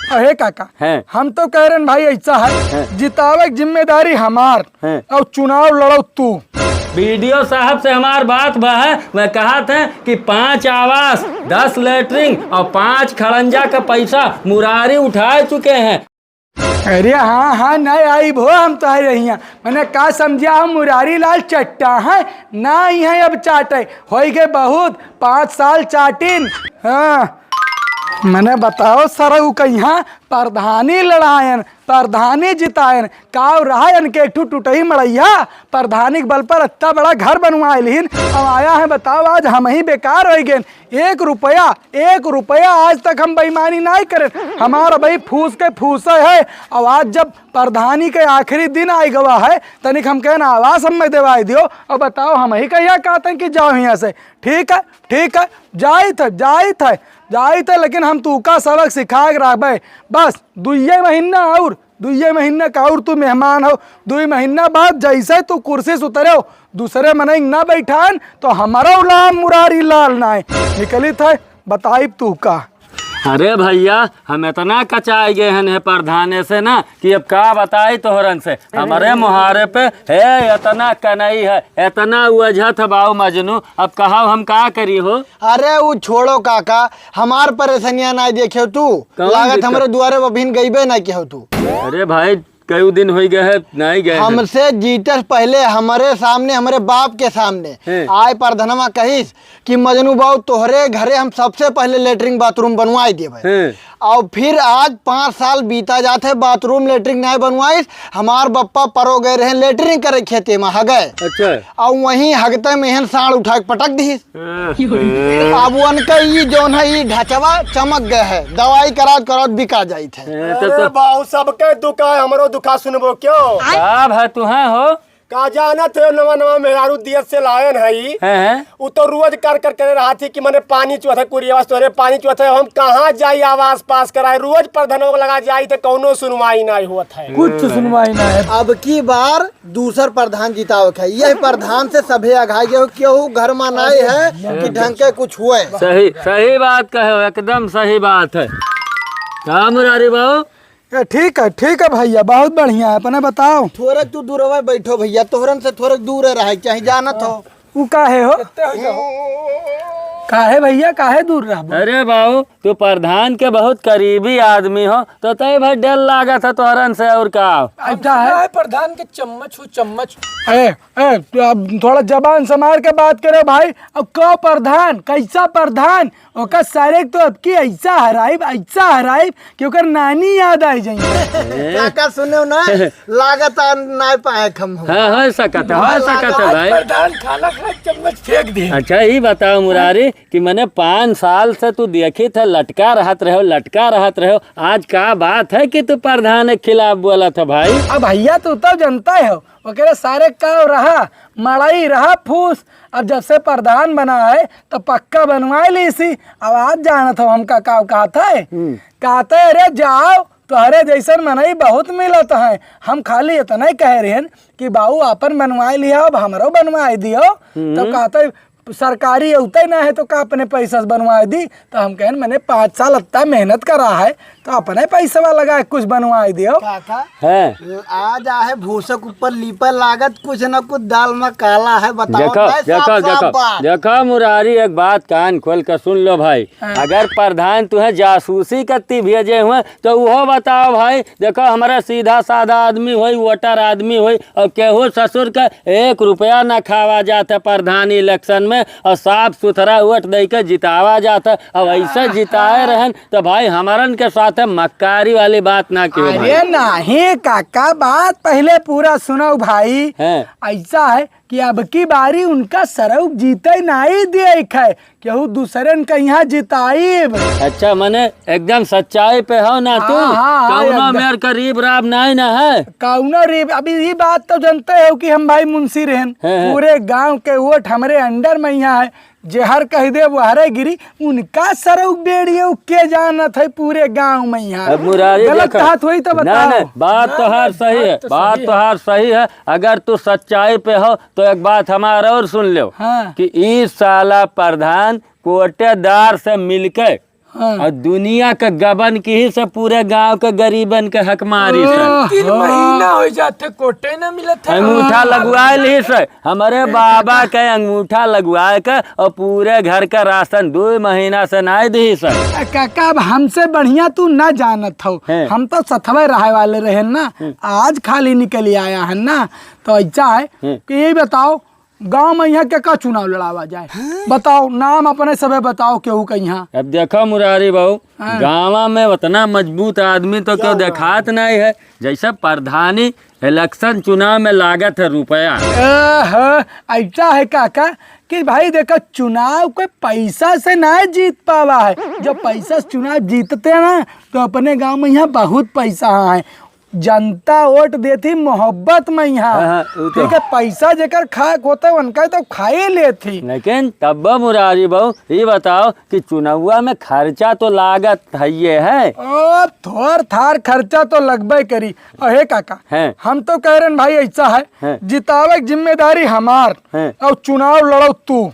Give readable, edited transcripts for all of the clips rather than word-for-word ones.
अरे काका हम तो कह रहे भाई ऐसा है जितावे जिम्मेदारी हमार और चुनाव लड़ो तू। वीडियो साहब से हमार बात है, मैं कहा था कि 5 आवास 10 लेटरिंग और 5 खड़ंजा का पैसा मुरारी उठा चुके हैं। अरे हाँ नहीं आई भो हम तो रही मैंने का समझा हम मुरारी लाल चट्टा है ना ही है अब चाटे हो गए बहुत 5 साल चाटिन। हाँ मैंने बताओ सरऊ कहाँ प्रधानी लड़ायन प्रधानी जितायन काव रहायन के टूटही मड़ैया प्रधानी के बल पर इतना बड़ा घर बनवाए लिहिन अब आया है बताओ आज हम ही बेकार हो गए। 1 रुपया आज तक हम बेईमानी नहीं करें हमारा भाई फूस के फूसे है। अब आज जब प्रधानी के आखिरी दिन आई गवा है तनिक हम कहना आवास हम में देवाई दियो और बताओ हम ही कहिया कहते हैं कि जाओ यहाँ से। ठीक है जाई थे लेकिन हम तू का सबक सिखा के रखे बस 2 महीना का और तू मेहमान हो 2 महीना बाद जैसे तू कुर्सी से उतरे हो दूसरे मने ना बैठान तो हमारा उलाम मुरारी लाल ना निकली थे बताई तू का। अरे भैया हम इतना कचाए गए हैं प्रधाने से ना कि अब का बताई तोहरन से हमारे मुहारे पे है इतना कनई है इतना वजह बाऊ मजनू अब कहा हम का करी हो। अरे वो छोड़ो काका हमार परेशानियां ना देखे तू लागत हमारे द्वारे बभिन गईबे ना के हो तू। अरे भाई कई दिन हो गए है नहीं गए हमसे जीते पहले हमारे सामने हमारे बाप के सामने आए प्रधानमा कहिस कि मजनू बाबू तोहरे घरे हम सबसे पहले लेटरिंग बाथरूम बनवाई दिए और फिर आज 5 साल बीता जाते बाथरूम लेटरिंग नहीं बनवाइस हमार बप्पा परो गए रहे लेटरिंग करे खेते में हगे। अच्छा। और वहीं हगते में एहन साड़ उठा के पटक दी अब उनका ये जोन है ये ढचवा चमक गए है दवाई करा बिका जाये थे। बाबू सबके दुखा है हमरो दुखा सुनबो क्यों है तू हो का जाना थे नवा मेहरारू दियत से लायन है वो तो रोज कर रहा थी कि मैंने पानी चुआ कुरिया तोरे पानी चुआ हम कहाँ जाई आवास पास कराए रोज प्रधानों लगा जाई थे कौनो सुनवाई नहीं हुआ था कुछ सुनवाई नहीं। अब की बार दूसर प्रधान जिताव है यही प्रधान से सभे अघाई केहू घर में नहीं है कि ढंग के कुछ हुए। सही बात कहे एकदम सही बात है का मुरारी बाबू। ठीक है भैया बहुत बढ़िया है अपने बताओ। थोड़े तू दूर बैठो भैया तोहरन से थोड़े दूर रहे चाहे जाना था वो काहे हो काहे भैया काहे दूर रहा। अरे बाबू तू प्रधान के बहुत करीबी आदमी हो तो तय भाई डर लागा था तोहरन से और का अच्छा है प्रधान के चम्मच तो अब थोड़ा जबान संभाल के बात करे भाई। अब क्यों प्रधान कैसा प्रधान ओका सारे तो अब की ऐसा हराइब कि ओकर नानी याद आई जाइए काका सुने ना लागत नहीं पाए हम हो सकता है भाई प्रधान खाना खा चम्मच फेंक दिए। अच्छा ये बताओ मुरारी कि मैंने 5 साल से तू देखी था लटका रहत रहो आज का बात है कि तू प्रधान के खिलाफ बोला था भाई। अब भैया तू तो जनता है वगैरह सारे का रहा मड़ाई रहा फूस अब जब से प्रधान बना है तो पक्का बनवाए ली सी। अब आज जाना था हम का कहते अरे जाओ तोहरे जैसन मनई बहुत मिलत है हम खाली इतना ही कह रहे हैं कि बाबू अपन बनवाए लिया अब हमरो बनवाए दियो तो कहते सरकारी होता ही ना है तो का अपने पैसा बनवा दी तो हम कहें मैंने 5 साल इतना मेहनत करा है तो अपने पैसा लगा कुछ बनवाई दियो। आज आहे भूसक ऊपर लीपर लागत कुछ न कुछ दाल में काला है बताओ। देखो मुरारी एक बात कान खोल कर सुन लो भाई अगर प्रधान तुम्हें जासूसी करती भेजे हुए तो वो बताओ भाई। देखो हमारा सीधा साधा आदमी हो वोटर आदमी हो और केहू ससुर का 1 रुपया न खावा जाता प्रधान इलेक्शन में और साफ सुथरा वोट दे के जितावा जाता अब ऐसे जिताए रहन तो भाई हमारन के साथ मक्कारी वाली बात ना क्यों। अरे नहीं काका बात पहले पूरा सुनो भाई ऐसा है कि अब की बारी उनका सरऊ जीते नहीं दिए केहू दूसरे का यहाँ जिताई। अच्छा मने एकदम सच्चाई पे हो ना तू कौनो मेर करीब राब नहीं ना है कौनो रीब। अभी ये बात तो जानते हो कि हम भाई मुंशी रहन पूरे गांव के वोट हमारे अंडर में यहाँ है जहर कह दे वो हरे गिरी उनका सरऊ बेड़िए के जाना था पूरे गांव में यहाँ गलत बात हुई तो बताओ। बात तो हार सही है बात तो हार सही है अगर तू सच्चाई पे हो तो एक बात हमारा और सुन लो कि इस साला प्रधान कोटेदार से मिलके और दुनिया का गबन की ही से पूरे गांव के गरीबन के हकमारी से 3 महीना हो जाते कोटे न मिलत है। अंगूठा लगवाए ली से हमारे बाबा के अंगूठा लगवाए के और पूरे घर का राशन 2 महीना से नहीं दी से। काका अब हमसे बढ़िया तू न जानत हो, हम तो सथवे रहे वाले रहे ना, आज खाली निकल आया है ना। तो ऐसा है कि यही बताओ गांव में यहाँ क्या चुनाव लड़ावा जाए, बताओ नाम अपने सबे बताओ केहू का यहाँ। अब देखो मुरारी बाबू, गाँव में उतना मजबूत आदमी तो क्यों देखात नहीं है। जैसे प्रधानी इलेक्शन चुनाव में लागत है रुपया। ऐसा है काका कि भाई देखो चुनाव कोई पैसा से ना जीत पावा है। जब पैसा से चुनाव जीतते हैं ना तो अपने गांव में यहाँ बहुत पैसा है, जनता वोट देती मोहब्बत में यहाँ। ठीक है, पैसा जेकर खाक होता है उनका तो खाए लेती। लेकिन तब मुरारी बाबू ये बताओ कि चुनावा में खर्चा तो लागत है ये है। ओ थोर थार खर्चा तो लगबे करी। अहे काका हम तो कह रहे भाई ऐसा है जितावे जिम्मेदारी हमार और चुनाव लड़ो तू।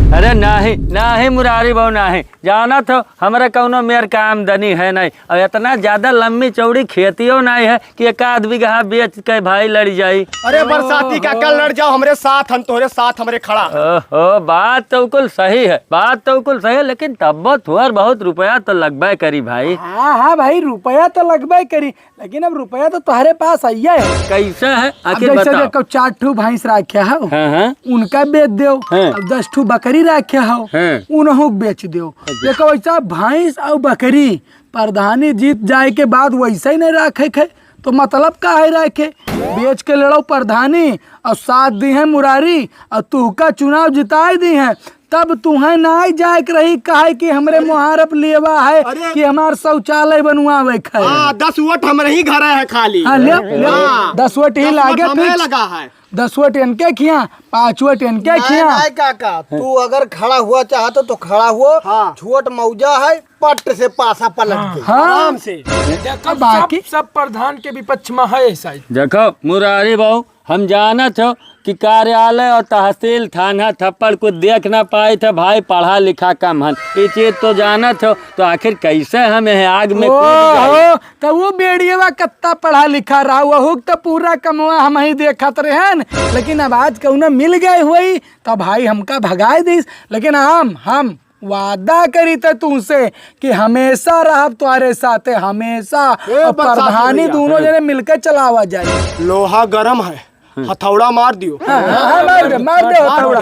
अरे नहीं मुरारी बाबू नहीं जाना तो हमारे कौनो मेर का आमदनी है नहीं, और इतना ज्यादा लंबी चौड़ी खेतियों नहीं है कि 1 बीघा बेच के भाई लड़ जाई। अरे बरसाती का कल लड़ जाओ हमरे साथ, हम तोहरे साथ हमरे खड़ा। ओहो बात तो कुल सही है, बात तो कुल सही है, लेकिन तब थोड़ा बहुत रुपया तो लगबे करी भाई। हाँ भाई रुपया तो लगबे करी, लेकिन अब रुपया तो तुम्हारे पास आइया है। कैसे है आखिर जैसे बताओ। देखो 4 ठू भैंस रखे हो उनका बेच दो, 10 ठू बकरी रखे हो उन्हों बेच दो। देखो वैसा भैंस और बकरी प्रधानी जीत जाए के बाद वैसे ही नहीं रखे थे तो मतलब का है रखे, बेच के लड़ो प्रधानी और साथ दी है मुरारी और तू का चुनाव जिताए दी है, तब तुम्हें ना जाए के रही कहे कि हमरे मुहारप लेवा है कि हमार शौचालय बनवावे है। 10 वोट हमारे ही घर है खाली। हाँ ले 10 वोट ही लागे लगा है, 10 वोट इनके खिया, 5 वोट इनके खिया। नहीं काका तू अगर खड़ा हुआ चाहता तो खड़ा हुआ। छोट मौजा है पट से पासा पलट के आराम से। बाकी सब प्रधान के विपक्ष में है ऐसा ही। देखो मुरारी बाबू हम जानत हो कि कार्यालय और तहसील थाना थप्पड़ को देख ना पाए थे भाई, पढ़ा लिखा कम हन, ये चीज तो जानत हो, तो आखिर कैसे हम आग में कूद गए? तो वो बेड़िया कत्ता पढ़ा लिखा रहा वो तो पूरा कमवा हम ही देखत रहे, लेकिन अब आज कौन मिल गए हुई तो भाई हमका भगाए दी। लेकिन हम वादा करी थे तुमसे कि हमेशा रह तुम्हारे साथ, हमेशा प्रधानी दोनों जने मिलकर चलावा जाए। लोहा गरम है, हथौड़ा मार दियो। मार दो हथौड़ा।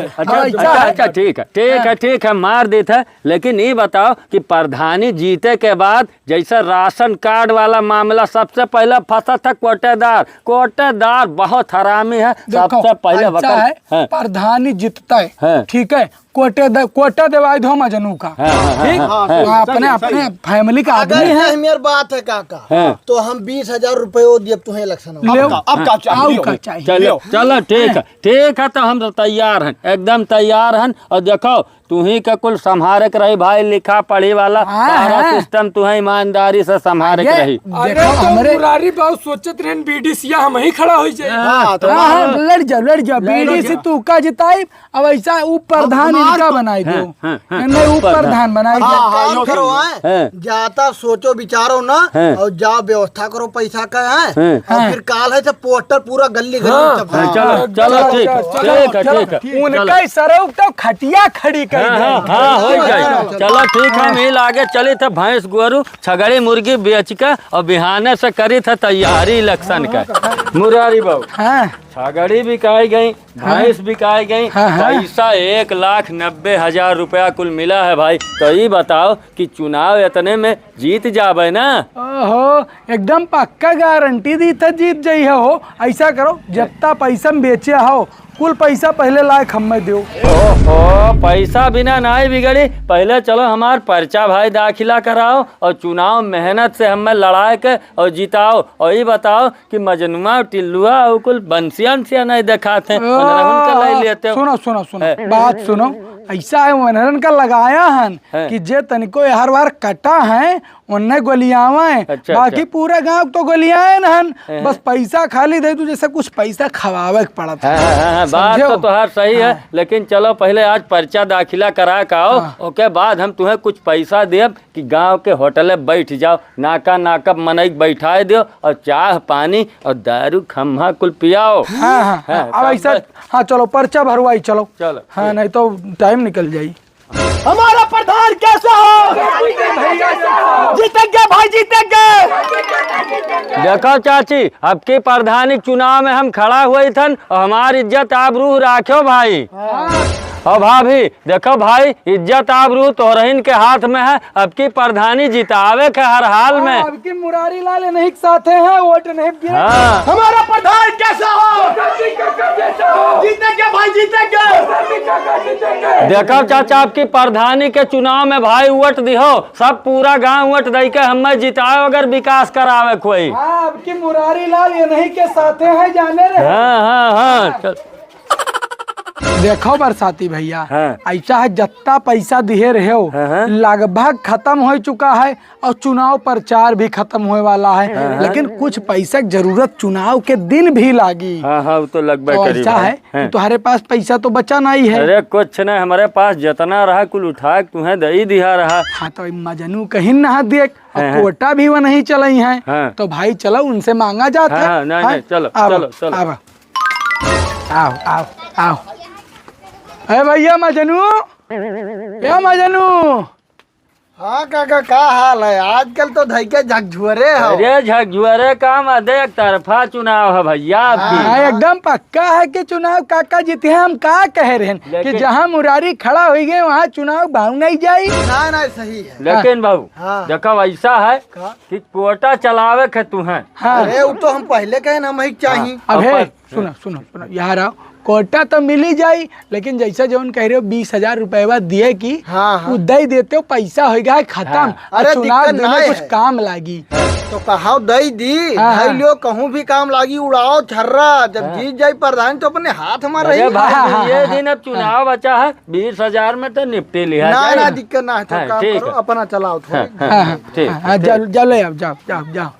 अच्छा ठीक है मार देता। लेकिन ये बताओ कि प्रधानी जीते के बाद जैसे राशन कार्ड वाला मामला सबसे पहले फंसा था कोटेदार बहुत हरामी है। सबसे पहले प्रधानी जीतता है ठीक है, कोटा दिवाई दो मजनू का, ठीक अपने फैमिली का आदमी है। मेरी बात है काका तो हम 20,000 रुपये दिए तुम्हें इलेक्शन अब चलो ठीक है तो हम तैयार हैं, एकदम तैयार हैं। और देखो तुम्ही का कुल संभारे के रही भाई, लिखा पढ़ी वाला सारा सिस्टम तुम्हें ईमानदारी से संभारे के रही। अरे तो मुरारी बाबू सोचत रहन बीडीसीया हम ही खड़ा हो जाए। लड़ जाओ बीडीसी तू का जिताई, अब ऐसा प्रधान इनका बनाई दो, नहीं प्रधान बनाई करो जाता सोचो विचारो ना और जाओ व्यवस्था करो पैसा का है और फिर काल है पोस्टर पूरा गली चलो ठीक है उनका सरऊ तो खटिया खड़ी हो जाए। चलो ठीक है मिल आगे चले थे, भैंस गोरू छगड़ी मुर्गी बेच के और बिहाने से करी थे तैयारी इलेक्शन का। मुरारी बाबू छगड़ी बिकाई गई, भैंस बिकाई गई, पैसा 1,90,000 रुपया कुल मिला है भाई। तो ये बताओ कि चुनाव इतने में जीत जाबे ना? ओहो एकदम पक्का गारंटी दी था जीत जाई है हो। ऐसा करो जितना पैसा बेचे हो कुल पैसा पहले लायक हमें दो। ओहो पैसा बिना नहीं बिगड़ी, पहले चलो हमार पर्चा भाई दाखिला कराओ और चुनाव मेहनत से हमें लड़ाए के और जिताओ। और ये बताओ कि मजनुआ टिल्लुआ और कुल बंसिया नहीं दिखाते लेते। सुनो बात सुनो, ऐसा है वनरन का लगाया हन कि जे तनिको हर बार कटा है उन्हें गोलियावा है। अच्छा, बाकी अच्छा। पूरा गांव तो गोलियाए हन, बस पैसा खाली दे तू जैसे कुछ पैसा खवावे के पड़ा था। बात समझो? तो तुहार सही है, लेकिन चलो पहले आज पर्चा दाखिला करा के आओ, ओके बाद हम तुम्हें कुछ पैसा देब कि गांव के होटले बैठ जाओ, नाका नाका मनई बैठाए दो और चाह पानी और दारू खम्हा कुल पियाओ। हाँ हाँ हाँ, अब ऐसा हाँ चलो पर्चा भरवाई चलो। चलो। हाँ नहीं तो टाइम निकल जाई। हमारा प्रधान कैसा हो? जीतेंगे भाई, जीतेंगे। देखो चाची, अब के प्रधानी चुनाव में हम खड़ा हुए थन और हमारी इज्जत आबरू राखो भाई। और भाभी देखो भाई, इज्जत आबरू तोरहिन के हाथ में है, अब की प्रधानी जितावे के हर हाल में। अब की मुरारी लाल नहीं साथे हैं, वोट नहीं गिरे। हाँ हमारा प्रधान कैसा हो? जीतेंगे भाई, जीतेंगे। देखो चाचा, आपकी प्रधानी के चुनाव में भाई वोट दिहो, सब पूरा गांव वोट दे के हमें जिताओ अगर विकास करावे कोई। हाँ अब की मुरारी लाल ये नहीं के साथे हैं, जाने रे। हाँ हाँ हाँ चल। देखो बरसाती भैया, हाँ। ऐसा है जत्ता पैसा दिए रहे हो हाँ। लगभग खत्म हो चुका है और चुनाव प्रचार भी खत्म होने वाला है, लेकिन कुछ पैसा की जरूरत चुनाव के दिन भी लागी। हाँ हाँ वो तो लगभग तो करीब ऐसा है कि तुम्हारे पास पैसा तो बचा नहीं है। अरे कुछ नहीं, हमारे पास जितना रहा कुल उठा के तुम्हें दही दिया रहा। हाँ तो मजनू कहीं ना देख और हाँ। कोटा भी वो नहीं चलाई है। हाँ। तो भाई चलो उनसे मांगा जाता है। हाँ, नहीं, हाँ? नहीं, चलो, आओ, चलो, चलो। आओ आओ आओ आओ। अरे भैया मजनू, क्या मजनू? हाँ काका, का हाल है? आजकल तो धैके झकझुअरे हो। अरे झकझुअरे काम एक तरफा चुनाव है भैया आपकी। हाँ एकदम पक्का है कि चुनाव काका जीते हैं। हम का कह रहे हैं कि लेकिन- जहाँ मुरारी खड़ा हो गए वहाँ चुनाव भाव नहीं जाई। ना ना सही है। लेकिन बाबू हाँ। देखो ऐसा है का? कि कोटा चलावे के तुम्हें। हाँ अरे वो तो हम पहले कहे ना, हमें चाहिए। अब है अपन- सुनो सुनो सुनो यार, आओ कोटा तो मिल ही जाई, लेकिन जैसा जो कह रहे हो 20,000 रुपया दिए की हाँ, हाँ। उदा ही देते हो, पैसा हो गया है खत्म। और अरे चुनाव दिक्कत में नहीं कुछ है। काम लागी। तो कहा दई दी, हाँ, धई हाँ। लियो, कहूँ भी काम लागी, उड़ाओ छर्रा। जब जीत जाई प्रधान तो अपने हाथ में रही। अरे भाई हाँ, हाँ, ये हाँ, दिन अब चुनाव बचा है, 20,000 में तो निपटे लिया ना जाए। ना दिक्कत ना है, तो हाँ, काम ठीक करो, है। अपना चलाओ थोड़ी। हाँ हाँ ठीक, हाँ, जाओ ले आओ, जाओ जाओ जाओ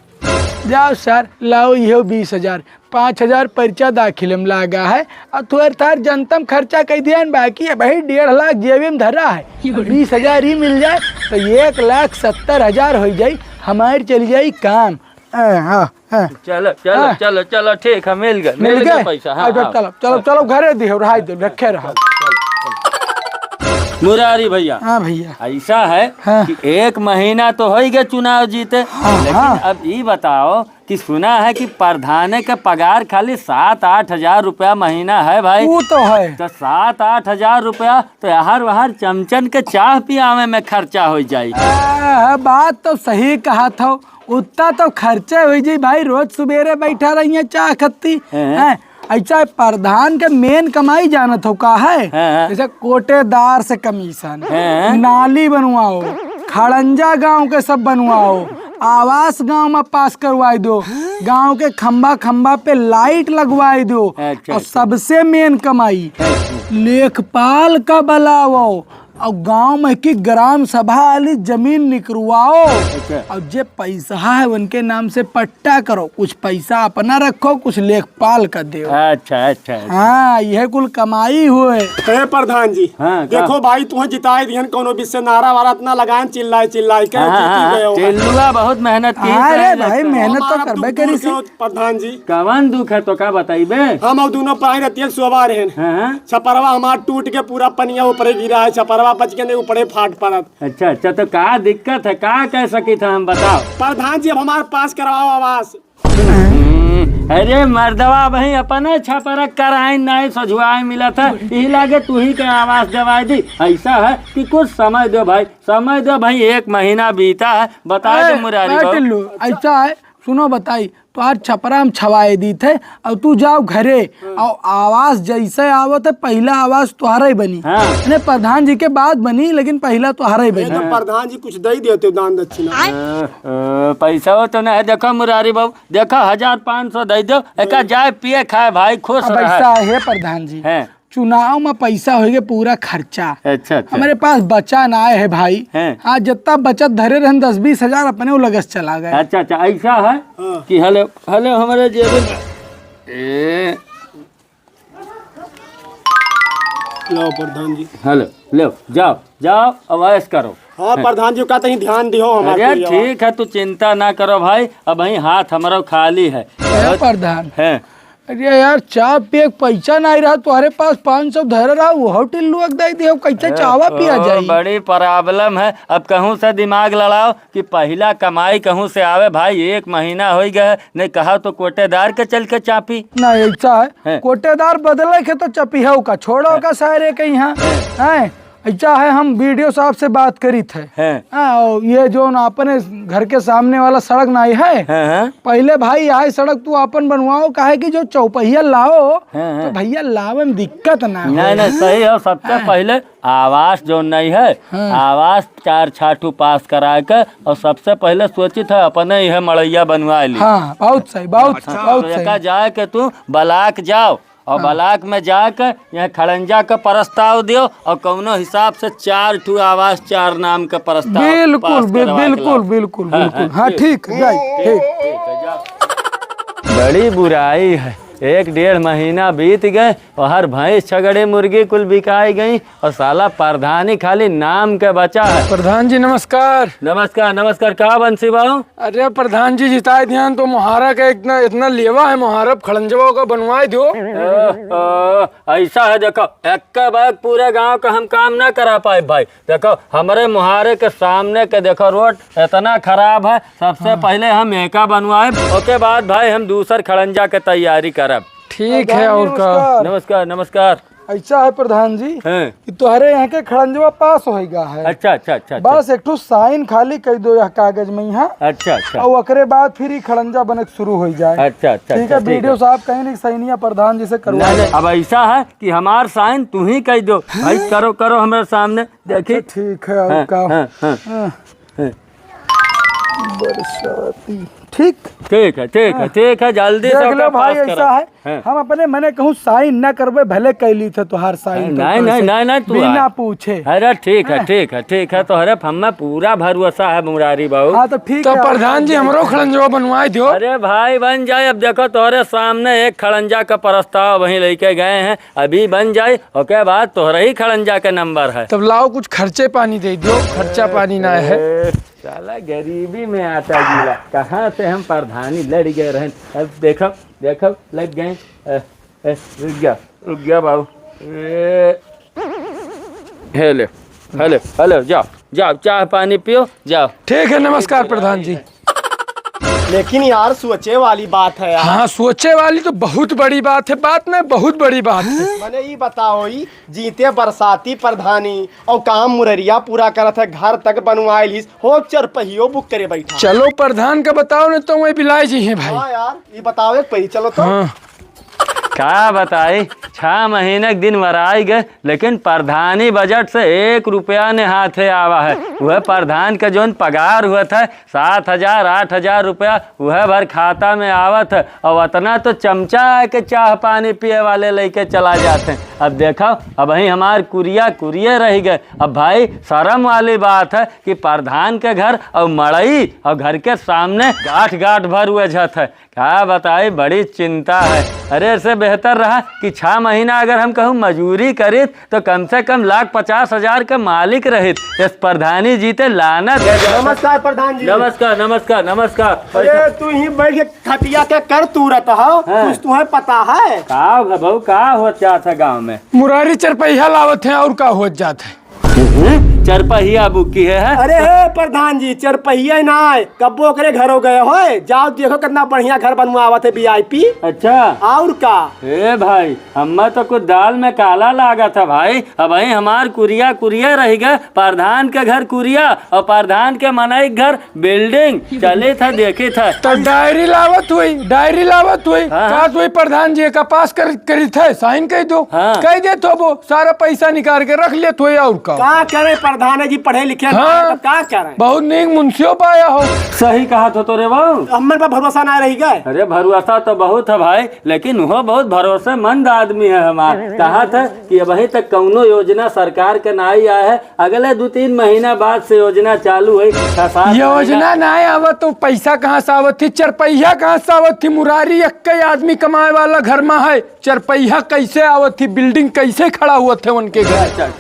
जाओ सर, लाओ ये 20,000, 5,000 पर्चा दाखिल में लागा है और थोड़ा थार जनतम खर्चा कर दिया है, बाकी है भाई 1.5 लाख जेबी में धरा है। 20,000 ही मिल जाए तो 1,70,000 हो जाए, हमारी चली जाए काम। हाँ हाँ चलो चलो हाँ। चलो चलो ठीक है, मिल गए मिल गए पैसा। हाँ, अच्छा, हाँ। चलो चलो चलो घरे दियो, रहा दो, रखे रहो। मुरारी भैया हाँ भैया, ऐसा है हाँ। कि 1 महीना तो हो ही गया चुनाव जीते, लेकिन हाँ। अब ये बताओ कि सुना है कि प्रधान का पगार खाली 7-8 हजार रुपया महीना है भाई। वो तो है। तो 7-8 हजार रुपया तो हर वहर चमचन के चाह पियावे में खर्चा हो जाए। बात तो सही कहा था, उतना तो खर्चे हो जाए भाई। रोज सुबेरे बैठा रही है चाह खत्ती है। ऐसा प्रधान के मेन कमाई जानत हो का है, हाँ। जैसे कोटेदार से कमीशन, हाँ। नाली बनवाओ, खड़ंजा गांव के सब बनवाओ, आवास गांव में पास करवाई दो, गांव के खंबा खंबा पे लाइट लगवाई दो, अच्छा, और अच्छा। सबसे मेन कमाई लेखपाल का बुलाओ और गांव में की ग्राम सभा वाली जमीन निकलवाओ, अच्छा। और जे पैसा है उनके नाम से पट्टा करो, कुछ पैसा अपना रखो, कुछ लेखपाल का दो। अच्छा अच्छा। हाँ यह कुल कमाई हुए। हे प्रधान जी, हाँ, देखो भाई तुम्हें जिताए दिहन, कोनो विषय नारा वारा इतना लगाए, चिल्लाए चिल्लाए के जीती गए हो। चिल्लुआ बहुत मेहनत की। अरे भाई मेहनत तो हमारा करबे दुख दूर करी सी। करो प्रधान जी। कवन दुख है तो का बताइबे। हम और दोनों पढ़ाई रहती है सोवा रहे। हाँ। छपरवा हमारा टूट के पूरा पनिया ऊपर गिरा है, छपरवा बच के नहीं ऊपरे फाट पड़त। अच्छा अच्छा, तो का दिक्कत है, का कह सकी था हम बताओ। प्रधान जी अब हमारे पास करवाओ आवास। अरे मर्दवा भाई अपने छपरक कराई नहीं सजुआई मिला था, यही लागे तू ही के आवास दवाई दी। ऐसा है कि कुछ समय दो भाई, समय दो भाई, 1 महीना बीता है, बता दे मुरारी बाबू। टिल्लू ऐसा है, सुनो बताई तो आज छपरा हम छवाए दी थे, अब तू जाओ घरे और आवास जैसे आवत है पहला आवास तुम्हारा ही बनी। हाँ। ने प्रधान जी के बाद बनी, लेकिन पहला तुम्हारा ही ये बनी। तो प्रधान जी कुछ दे देते दान दक्षिणा। पैसा हो तो नहीं, देखो मुरारी बाबू, देखो 1,500 दे दो, एक जाए पिए खाए भाई, खुश अब रहे। ऐसा है प्रधान जी, हैं। चुनाव में पैसा होगे पूरा खर्चा। अच्छा अच्छा हमारे पास बचा ना है भाई। हैं। हाँ जितना बचत धरे रहन 10-20 हजार अपने वो लगस चला गए। अच्छा अच्छा ऐसा है कि हेलो हेलो हमारे जेब में ए लो प्रधान जी। हेलो लो जाओ जाओ अवैस करो। हाँ प्रधान जी का कहीं ध्यान दियो अरे हमारे। ठीक है तू चिंता ना करो भाई, अब वही हाथ हमारा खाली है। ए प्रधान, हैं अरे यार चाय पिए के पैसा नहीं रहा तुम्हारे पास 500 धरे रहा वो टिल्लू दे दियो कैसे चावा पिया जाई। बड़ी प्रॉब्लम है, अब कहूँ से दिमाग लड़ाओ कि पहला कमाई कहूँ से आवे भाई। 1 महीना हो गया नहीं कहा तो कोटेदार के चल के चापी। नहीं ऐसा है हैं। कोटेदार बदले के तो चपिया का छोड़ो का सारे के यहाँ है। ऐसा है हम वीडियो साहब से बात करी थे। हैं और ये जो न अपने घर के सामने वाला सड़क नहीं है हैं पहले भाई आए सड़क तू अपन बनवाओ काहे कि जो चौपहिया लाओ हैं। तो भैया लावे में दिक्कत ना हो। नहीं नहीं सही है। सबसे पहले आवास जो नहीं है आवास 4 छाटू पास करा के और सबसे पहले सोचित है अपने ही है मड़ैया बनवा ली। हाँ बहुत सही बहुत सही बहुत तो सही। जाए के तू बलाक जाओ और बलाक में जाकर यहाँ खड़ंजा का प्रस्ताव दियो और कौनो हिसाब से 4 ठू आवास 4 नाम का प्रस्ताव बिल्कुल पास करवा के बिल्कुल लाओ। बिल्कुल हाँ, बिल्कुल हाँ, हाँ ठीक है जाई ठीक। ठीक है, जाओ। बड़ी बुराई है, 1-1.5 महीना बीत गए और हर भैंस छगड़े मुर्गी कुल बिकाई गई और साला प्रधानी खाली नाम के बचा है। प्रधान जी नमस्कार। नमस्कार नमस्कार। कहा बंसी बाबू? अरे प्रधान जी जिताए ध्यान तो मुहारा का इतना इतना लेवा है मुहारब खड़ंजवा का बनवाए दो। ऐसा है देखो एक बार पूरे गांव का हम काम ना करा पाए भाई। देखो हमारे मुहारे के सामने के देखो रोड इतना खराब है, सबसे पहले हम एका बनवाए उसके बाद भाई हम दूसर खड़ंजा के तैयारी करब। ठीक है और का नमस्कार नमस्कार। ऐसा है प्रधान जी हैं कि तुम्हारे यहाँ के खड़ंजवा पास होएगा है। अच्छा अच्छा अच्छा बस एक ठो साइन खाली कर दो यह कागज में यहाँ अच्छा अच्छा और ओकरे बाद फिर ही खड़ंजा बने के शुरू हो जाए। अच्छा अच्छा ठीक है वीडियो साहब कहीं नहीं सैनिया प्रधान जी से करवा नहीं, नहीं, अब ऐसा है कि हमार साइन तू ही कह दो भाई। करो करो हमारे सामने देखी। ठीक है और का हाँ। बरसाती ठीक ठीक है ठीक है ठीक है जल्दी से देख ओकरा लो भाई पास ऐसा करो। है हैं। हम अपने मने कहूँ साइन न करवे भले कैली थे तुहार साइन तो नहीं नहीं नहीं नहीं तू बिना आ। पूछे। अरे ठीक है ठीक है ठीक है। तो अरे हमें पूरा भरोसा है मुरारी बाबू। हाँ तो ठीक तो है प्रधान जी हमरो खड़ंजवा बनवाए दो। अरे भाई बन जाए। अब देखो तोहरे सामने एक खड़ंजा का प्रस्ताव वहीं लेके गए हैं, अभी बन जाए उसके बाद तोहरे ही खड़ंजा का नंबर है। तब लाओ कुछ खर्चे पानी दे दो, खर्चा पानी ना है। साला गरीबी में आता जिला कहाँ से हम प्रधानी लड़ गए रहे। अब देखो देखो लग गए। रुक गया बाबू। हेलो हेलो हेलो जाओ जाओ चाय पानी पियो जाओ। ठीक है नमस्कार प्रधान जी। लेकिन यार सोचे वाली बात है यार। हाँ सोचे वाली तो बहुत बड़ी बात है, बात नहीं बहुत बड़ी बात है। मैंने ये बताओ ही जीते बरसाती प्रधानी और काम मुररिया पूरा करत है, घर तक बनवाइल हो 4 पहियो बुक करे बैठा। चलो प्रधान का बताओ नहीं तो वही बिलाई जी है भाई। हाँ यार ये बताओ एक पही चलो तो। हाँ क्या बताई 6 महीने के दिन वराई गए लेकिन प्रधानी बजट से 1 रुपया ने हाथे आवा है। वह प्रधान का जोन पगार हुआ था 7,000-8,000 रुपया वह भर खाता में आवत है और उतना तो चमचा के चाह पानी पिए वाले लेके चला जाते हैं। अब देखो अब वही हमार कुरिया रह गए। अब भाई शर्म वाली बात है कि प्रधान के घर और मड़ई और घर के सामने गाठ भर हुए झत है। क्या बताई बड़ी चिंता है। अरे इससे बेहतर रहा कि 6 महीना अगर हम कहूँ मजूरी करित तो कम से कम 1,50,000 का मालिक रहित। इस प्रधानी जीते लानत। नमस्कार प्रधान जी। नमस्कार नमस्कार नमस्कार। अरे तू ही बैठ के खटिया के कर तुरत हो कुछ तुम्हें पता है? का भाऊ का हो जाता गाँव में? मुरारी चरपहिया लावत है और का हो जाता है। चरपहिया बुकी है। अरे हे प्रधान जी 4 पहिया ना कब्बो करे घरों गए हो जाओ देखो कितना बढ़िया घर बनवावत है VIP। अच्छा और का ए भाई हमें तो कुछ दाल में काला लागा था भाई। अब वही हमार कुरिया रह गए। प्रधान के घर कुरिया और प्रधान के मनई घर बिल्डिंग चले था देखे था। तो डायरी लावत हुई हाँ। का हुई प्रधान जी का पास करी थे साइन कह दो हाँ। कह दे तो वो सारा पैसा निकाल के रख ले तो और का करे प्रधान है जी, पढ़े लिखे हाँ। तब क्या कह रहे हैं? बहुत नीक मुंशियो पाया हो। सही कहा तो रे बाबू। हमारे पर भरोसा ना रही गए। अरे भरोसा तो बहुत है भाई, लेकिन वो बहुत भरोसेमंद आदमी है हमार। कहा था कि अभी तक कौनो योजना सरकार के ना ही आया है, अगले 2-3 महीना बाद से योजना चालू है। योजना ना आवत तो पैसा कहाँ से आवत थी, चरपैया कहाँ से आवत थी? मुरारी इक्के आदमी कमाए वाला घर में है, चरपैया कैसे आवत थी? बिल्डिंग कैसे खड़ा हुआ थे उनके घर?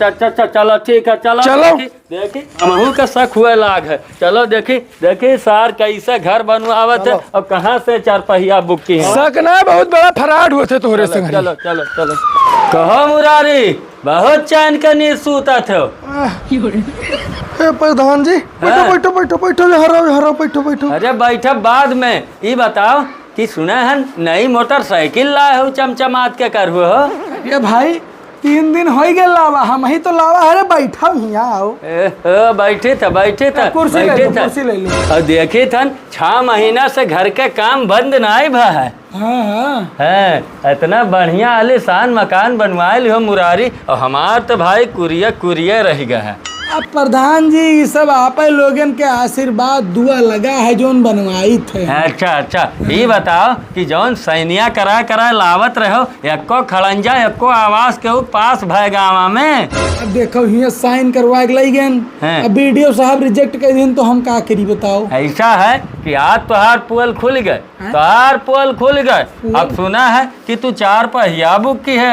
चलो ठीक है, चलो चलो। देखी हमहू का शक हुए लाग है। चलो देखी सर कैसे घर बनवावत है और कहाँ से चारपहिया बुक की है। शक ना, बहुत बड़ा फराड हुए थे तोहरे संग। चलो चलो चलो। कहो मुरारी, बहुत चैन का नींद सूता थे। प्रधान जी बैठो बैठो बैठो हरो बैठो बैठो। अरे बैठा बाद में। ये बताओ कि सुना है नई मोटरसाइकिल लाए हो, चमचमात के कर हो? ये भाई 3 दिन हो गए लावा, हम ही तो लावा। अरे बैठा यहाँ आओ। बैठे थे कुर्सी ले लो। और देखे थन 6 महीना से घर के काम बंद नहीं भा है। हाँ। इतना बढ़िया आलीशान मकान बनवाए लियो मुरारी, और हमार तो भाई कुरिया रह गया है। अब प्रधान जी ये सब आप लोगन के आशीर्वाद दुआ लगा है जोन बनवाई थे। अच्छा ये बताओ कि जौन सैनिया करा लावत रहो, एको खड़ंजा एको आवास के पास भय गाँव में। अब देखो हियाँ साइन करवा के लाई गए, अब बीडीओ साहब रिजेक्ट कर दिन तो हम का करी बताओ। ऐसा है कि आज तोहार पोल खुल गए, अब सुना है कि तू 4 पहिया बुक की है।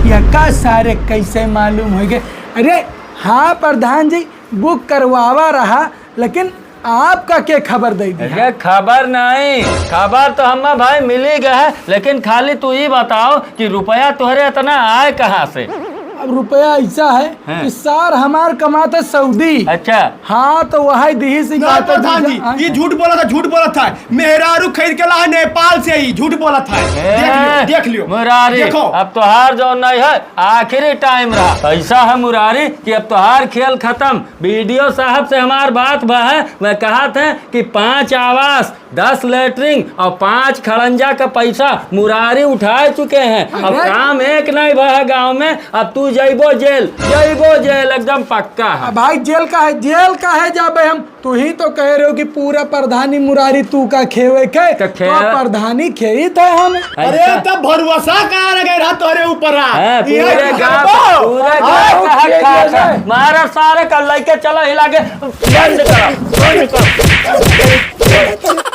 यक्का सारे कैसे मालूम हो गए? अरे हाँ प्रधान जी, बुक करवावा रहा, लेकिन आपका क्या खबर दे दी? अरे खबर नहीं, खबर तो हम भाई मिल ही गया है, लेकिन खाली तू ये बताओ कि रुपया तुहरे इतना आए कहाँ से? अब रुपया ऐसा है कि सार हमार कमाते सऊदी। अच्छा। हाँ तो वही दी सी प्रधान जी ये झूठ बोला था। मेहरारू खरीद के ला नेपाल से ही झूठ बोला था। देख लियो मुरारी, अब तोहार जो नहीं है आखिरी टाइम रहा। ऐसा है मुरारी कि अब तोहार खेल खत्म। बीडीओ साहब से हमार बात है, मैं कहा था कि 5 आवास, 10 लेटरिंग और 5 खड़ंजा का पैसा मुरारी उठा चुके हैं। अब काम एक नहीं भा गाँव में। अब तू जइबो जेल एकदम पक्का है। भाई जेल का है जाबे हम। तू ही तो कह रहे हो कि पूरा प्रधानी मुरारी तू का खेवे के, तो प्रधानी खेई थे हम। अरे तब भरोसा कहाँ रह गया तोरे ऊपर? पूरे गाँव मारा सारे कल लेके चलो हिला के बंद करो।